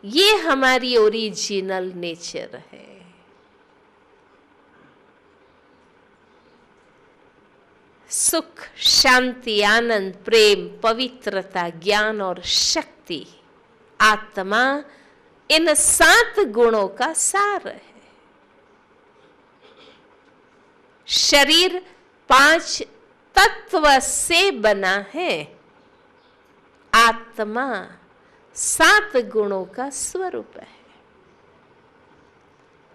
ये हमारी ओरिजिनल नेचर है। सुख, शांति, आनंद, प्रेम, पवित्रता, ज्ञान और शक्ति, आत्मा इन 7 गुणों का सार है। शरीर 5 तत्व से बना है, आत्मा 7 गुणों का स्वरूप है।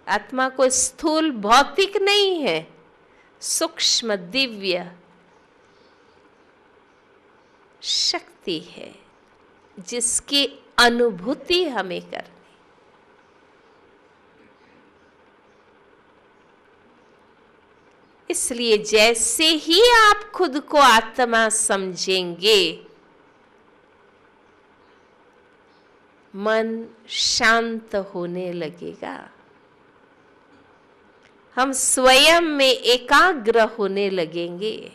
आत्मा कोई स्थूल भौतिक नहीं है, सूक्ष्म दिव्य शक्ति है, जिसकी अनुभूति हमें करनी। इसलिए जैसे ही आप खुद को आत्मा समझेंगे, मन शांत होने लगेगा। हम स्वयं में एकाग्र होने लगेंगे।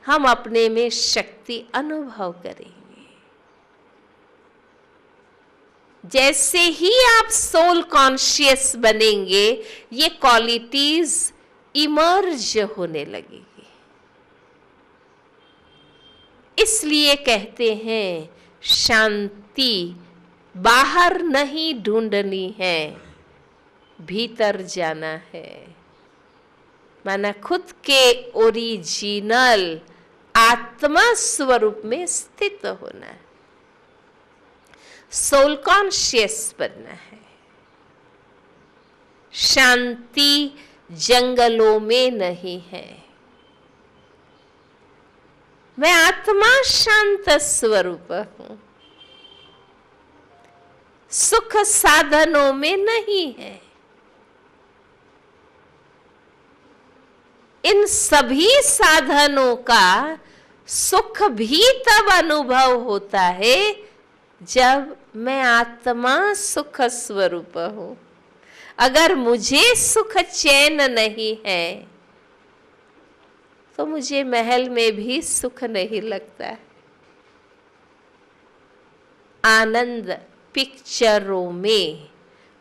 हम अपने में शक्ति अनुभव करेंगे। जैसे ही आप सोल कॉन्शियस बनेंगे, ये क्वालिटीज इमर्ज होने लगेगी। इसलिए कहते हैं शांति बाहर नहीं ढूंढनी है, भीतर जाना है। माना खुद के ओरिजिनल आत्मा स्वरूप में स्थित होना है, सोल कॉन्शियस बनना है। शांति जंगलों में नहीं है। मैं आत्मा शांत स्वरूप हूं। सुख साधनों में नहीं है। इन सभी साधनों का सुख भी तब अनुभव होता है जब मैं आत्मा सुख स्वरूप हूं। अगर मुझे सुख चैन नहीं है तो मुझे महल में भी सुख नहीं लगता है। आनंद पिक्चरों में,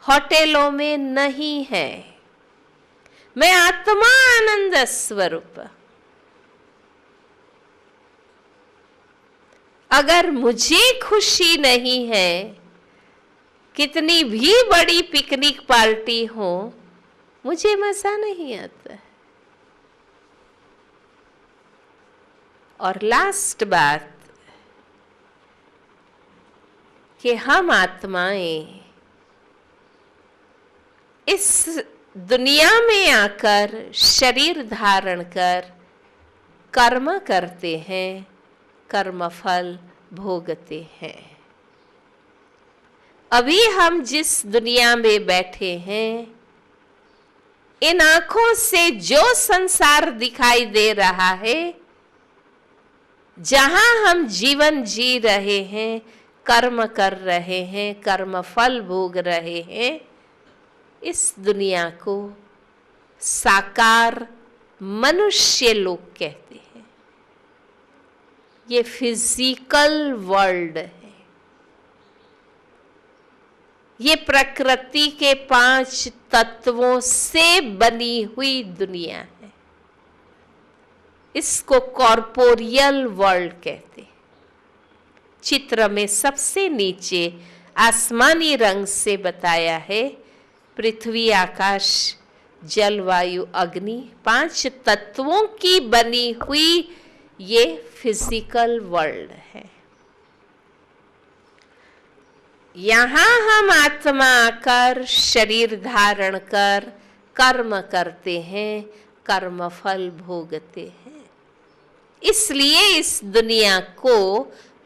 होटलों में नहीं है। मैं आत्मा आनंद स्वरूप। अगर मुझे खुशी नहीं है, कितनी भी बड़ी पिकनिक पार्टी हो, मुझे मजा नहीं आता है। और लास्ट बात कि हम आत्माएं इस दुनिया में आकर शरीर धारण कर कर्म करते हैं, कर्मफल भोगते हैं। अभी हम जिस दुनिया में बैठे हैं, इन आंखों से जो संसार दिखाई दे रहा है, जहां हम जीवन जी रहे हैं, कर्म कर रहे हैं, कर्म फल भोग रहे हैं, इस दुनिया को साकार मनुष्य लोग कहते हैं। ये फिजिकल वर्ल्ड है। ये प्रकृति के 5 तत्वों से बनी हुई दुनिया है। इसको कॉर्पोरियल वर्ल्ड कहते हैं। चित्र में सबसे नीचे आसमानी रंग से बताया है, पृथ्वी, आकाश, जल, वायु, अग्नि 5 तत्वों की बनी हुई ये फिजिकल वर्ल्ड है। यहां हम आत्मा आकर शरीर धारण कर कर्म करते हैं, कर्म फल भोगते हैं। इसलिए इस दुनिया को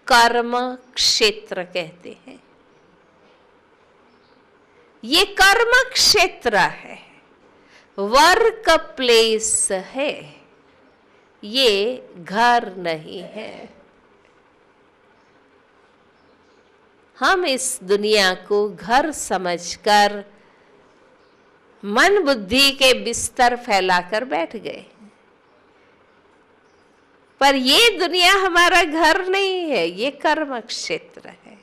कर्म क्षेत्र कहते हैं। ये कर्म क्षेत्र है, वर्क प्लेस है, ये घर नहीं है। हम इस दुनिया को घर समझकर मन बुद्धि के बिस्तर फैलाकर बैठ गए, पर ये दुनिया हमारा घर नहीं है, ये कर्म क्षेत्र है।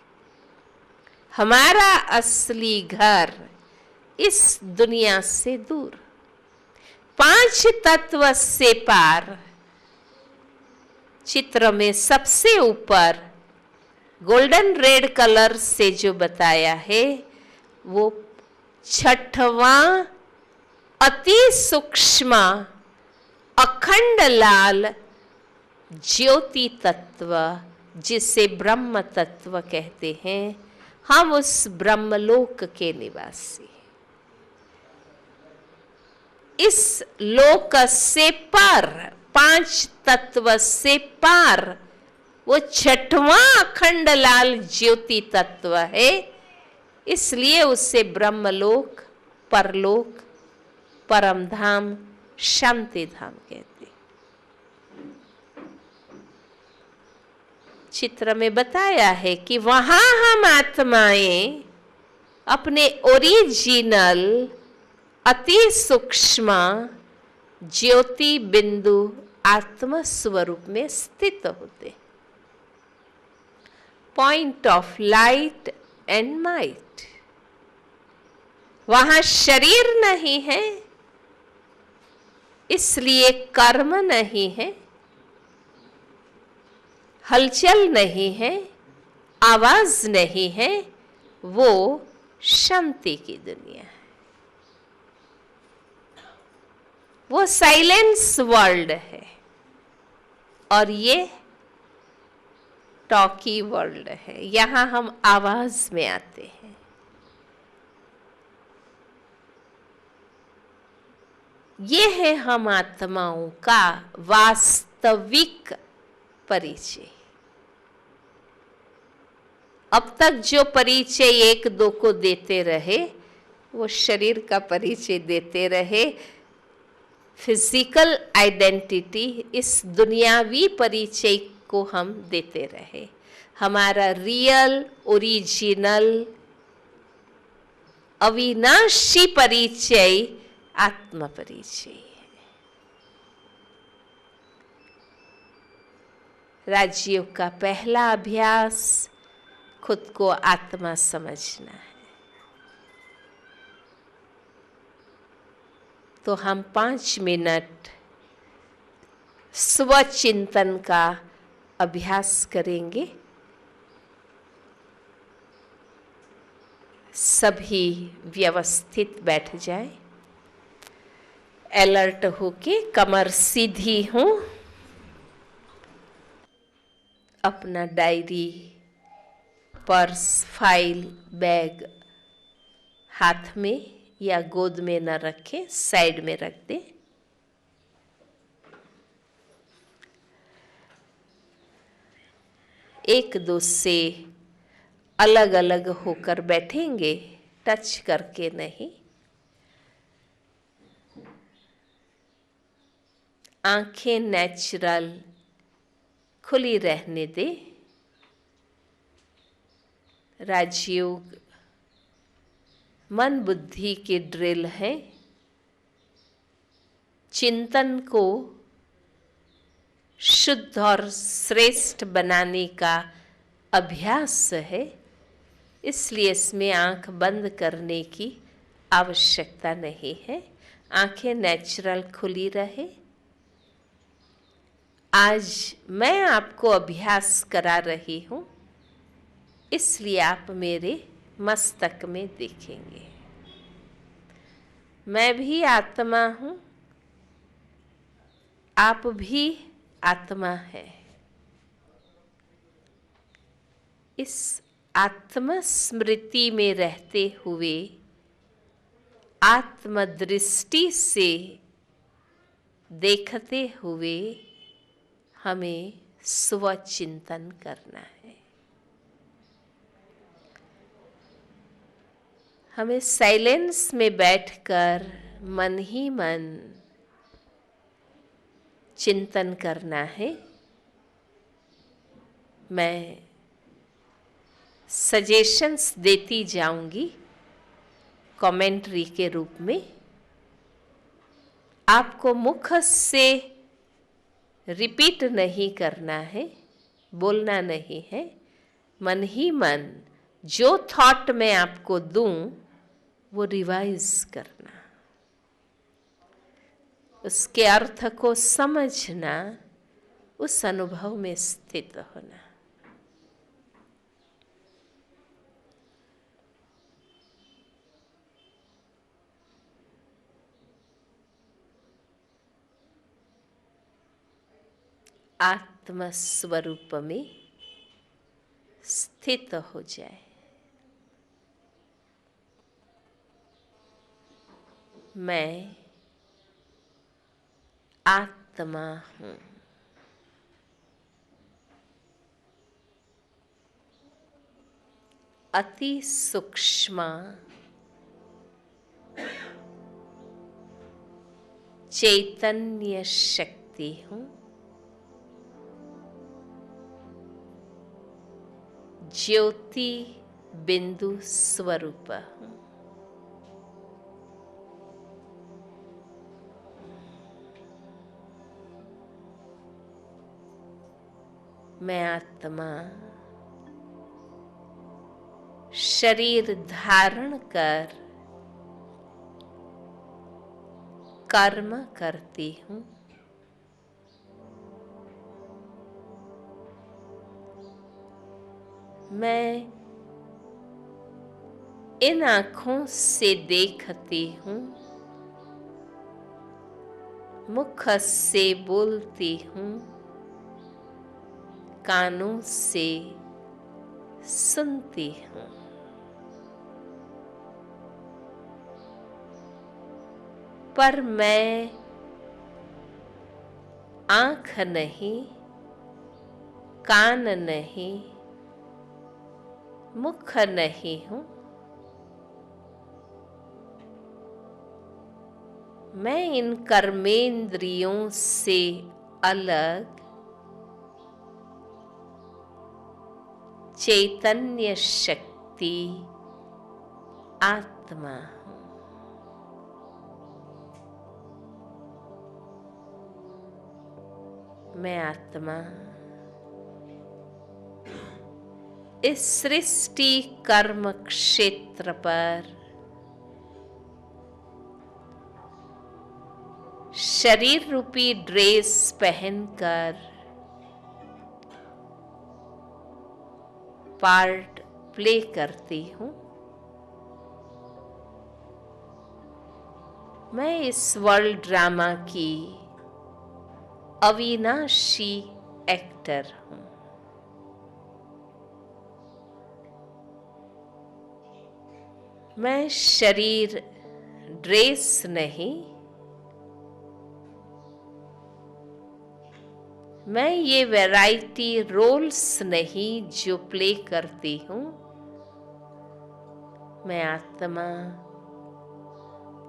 हमारा असली घर इस दुनिया से दूर, 5 तत्व से पार। चित्र में सबसे ऊपर गोल्डन रेड कलर से जो बताया है, वो 6वां अति सूक्ष्म अखंड लाल ज्योति तत्व, जिसे ब्रह्म तत्व कहते हैं। हम उस ब्रह्मलोक के निवासी। इस लोक से पार, 5 तत्व से पार वो 6वां अखंड लाल ज्योति तत्व है। इसलिए उसे ब्रह्मलोक, परलोक, परम धाम, शांति धाम कहते। चित्र में बताया है कि वहां हम आत्माएं अपने ओरिजिनल अति सूक्ष्म ज्योति बिंदु आत्म स्वरूप में स्थित होते। Point of light and might. वहां शरीर नहीं है, इसलिए कर्म नहीं है, हलचल नहीं है, आवाज नहीं है, वो शांति की दुनिया है। वो साइलेंस वर्ल्ड है। और ये टॉकी वर्ल्ड है, यहां हम आवाज में आते हैं। ये है हम आत्माओं का वास्तविक परिचय। अब तक जो परिचय 1-2 को देते रहे, वो शरीर का परिचय देते रहे, फिजिकल आइडेंटिटी, इस दुनियावी परिचय को हम देते रहे। हमारा रियल, ओरिजिनल, अविनाशी परिचय आत्म परिचय है। राजयोग का पहला अभ्यास खुद को आत्मा समझना है। तो हम 5 मिनट स्वचिंतन का अभ्यास करेंगे। सभी व्यवस्थित बैठ जाए। अलर्ट होके कमर सीधी हो, अपना डायरी, पर्स, फाइल, बैग हाथ में या गोद में न रखें, साइड में रख दें। एक दो से अलग अलग होकर बैठेंगे, टच करके नहीं। आंखें नेचुरल खुली रहने दे। राजयोग मन बुद्धि के ड्रिल है, चिंतन को शुद्ध और श्रेष्ठ बनाने का अभ्यास है, इसलिए इसमें आंख बंद करने की आवश्यकता नहीं है। आंखें नेचुरल खुली रहे। आज मैं आपको अभ्यास करा रही हूं, इसलिए आप मेरे मस्तक में देखेंगे। मैं भी आत्मा हूं, आप भी आत्मा है। इस आत्म स्मृति में रहते हुए आत्मदृष्टि से देखते हुए हमें स्वचिंतन करना है। हमें साइलेंस में बैठकर मन ही मन चिंतन करना है। मैं सजेशंस देती जाऊंगी कमेंट्री के रूप में। आपको मुख से रिपीट नहीं करना है, बोलना नहीं है। मन ही मन जो थॉट मैं आपको दूं वो रिवाइज करना, उसके अर्थ को समझना, उस अनुभव में स्थित होना। आत्म स्वरूप में स्थित हो जाए। मैं आत्मा हूं। अति सूक्ष्म चैतन्य शक्ति हूं। ज्योति बिंदु स्वरूप हूं। मैं आत्मा शरीर धारण कर कर्म करती हूं। मैं इन आँखों से देखती हूँ, मुख से बोलती हूँ, कानों से सुनती हूँ। पर मैं आँख नहीं, कान नहीं, मुख नहीं हूँ। मैं इन कर्मेंद्रियों से अलग चैतन्य शक्ति आत्मा हूँ। मैं आत्मा इस सृष्टि कर्म क्षेत्र पर शरीर रूपी ड्रेस पहनकर पार्ट प्ले करती हूँ। मैं इस वर्ल्ड ड्रामा की अविनाशी एक्टर हूँ। मैं शरीर ड्रेस नहीं, मैं ये वैरायटी रोल्स नहीं जो प्ले करती हूँ। मैं आत्मा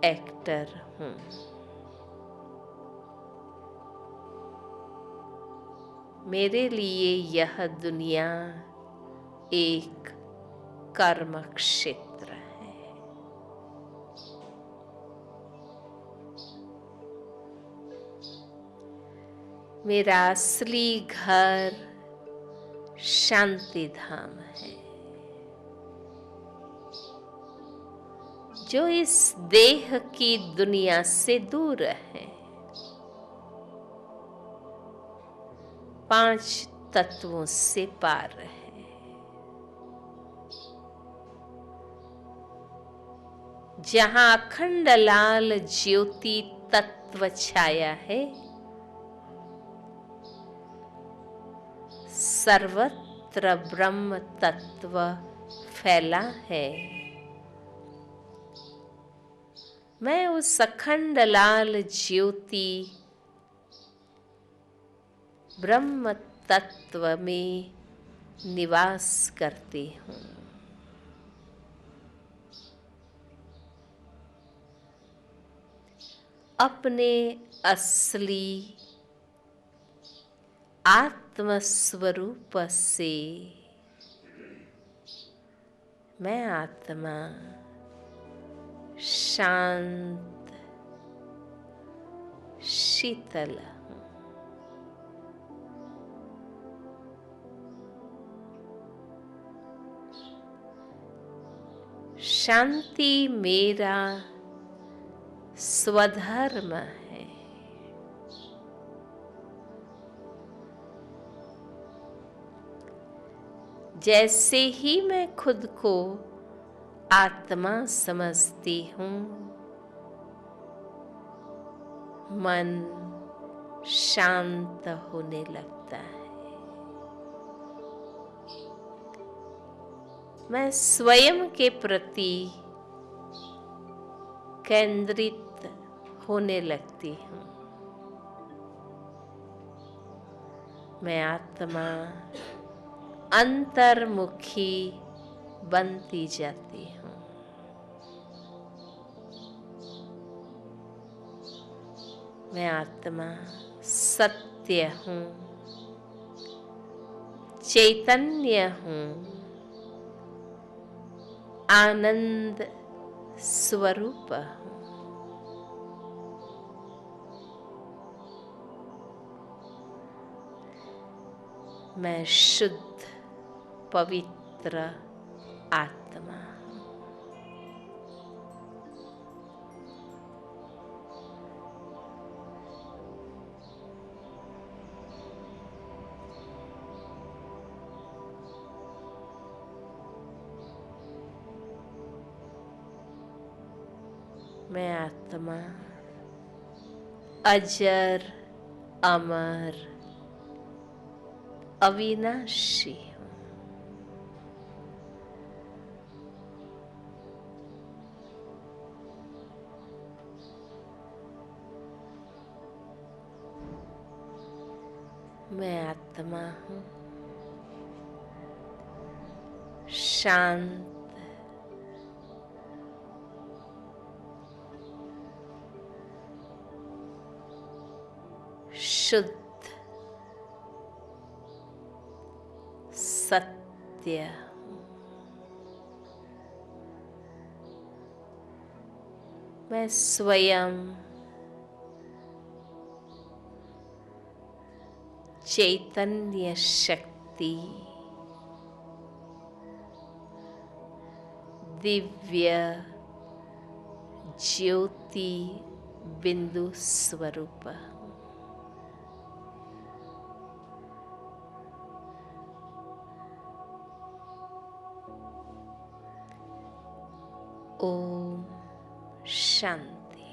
एक्टर हूँ। मेरे लिए यह दुनिया एक कर्म क्षेत्र है। मेरा असली घर शांति धाम है, जो इस देह की दुनिया से दूर है। 5 तत्वों से पार है। जहां अखंड लाल ज्योति तत्व छाया है, सर्वत्र ब्रह्म तत्व फैला है। मैं उस अखंड लाल ज्योति ब्रह्म तत्व में निवास करती हूँ। अपने असली आत्म स्वरूप से मैं आत्मा शांत शीतल हूँ। शांति मेरा स्वधर्म है। जैसे ही मैं खुद को आत्मा समझती हूँ, मन शांत होने लगता है। मैं स्वयं के प्रति केंद्रित होने लगती हूँ। मैं आत्मा अंतर्मुखी बनती जाती हूँ। मैं आत्मा सत्य हूँ, चैतन्य हूँ, आनंद स्वरूप हूँ। मैं शुद्ध पवित्र आत्मा हूँ। मैं आत्मा अजर अमर अविनाशी हूँ। मैं आत्मा हूँ शांत शुद्ध सत्य हूँ। मैं स्वयं चैतन्य शक्ति दिव्य ज्योति बिंदु स्वरूप हूँ। ओम शांति।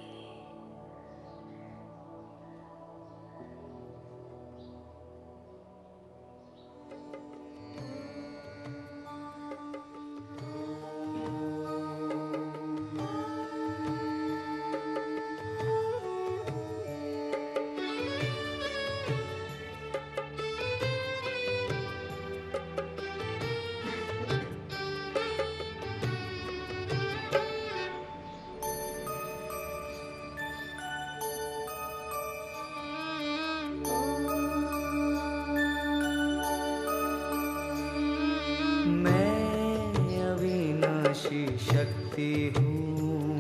अविनाशी शक्ति हूँ,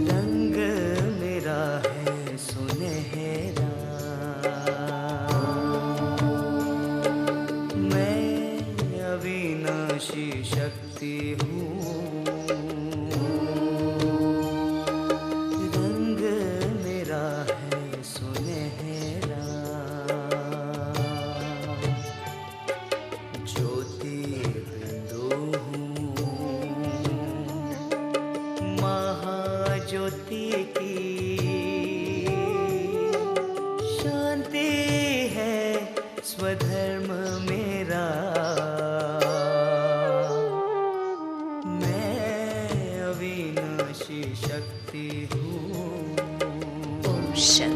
रंग मेरा है सुनहरा, मैं अविनाशी शक्ति हूँ, रंग मेरा है सुनहरा, ज्योति बिंदु हूँ, महाज्योति की शांति है स्वधर्म मेरा, मैं अविनाशी शक्ति हूँ। ओम शांति।